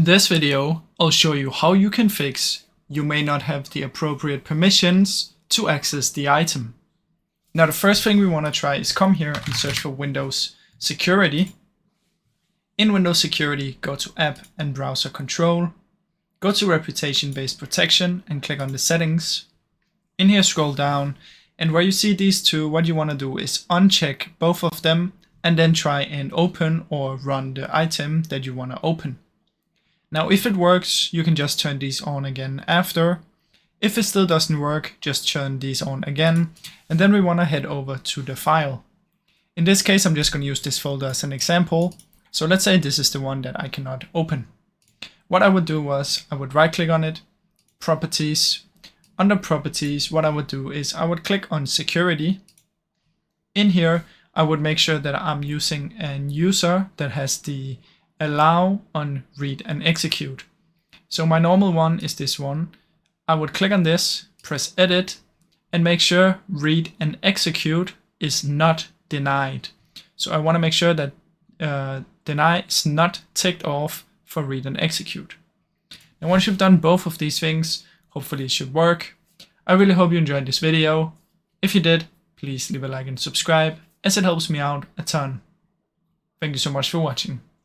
In this video, I'll show you how you can fix you may not have the appropriate permissions to access the item. Now the first thing we want to try is come here and search for Windows Security. In Windows Security, go to App and Browser Control, go to Reputation-Based Protection and click on the settings. In here scroll down, and where you see these two, what you want to do is uncheck both of them and then try and open or run the item that you want to open. Now if it works, you can just turn these on again after. If it still doesn't work, just turn these on again, and then we want to head over to the file. In this case, I'm just going to use this folder as an example. So let's say this is the one that I cannot open. What I would do was I would right click on it, Properties. Under Properties, what I would do is I would click on Security. In here, I would make sure that I'm using an user that has the allow on read and execute. So my normal one is this one. I would click on this, press edit, and make sure read and execute is not denied. So I want to make sure that deny is not ticked off for read and execute. And once you've done both of these things, hopefully it should work. I really hope you enjoyed this video. If you did, please leave a like and subscribe, as it helps me out a ton. Thank you so much for watching.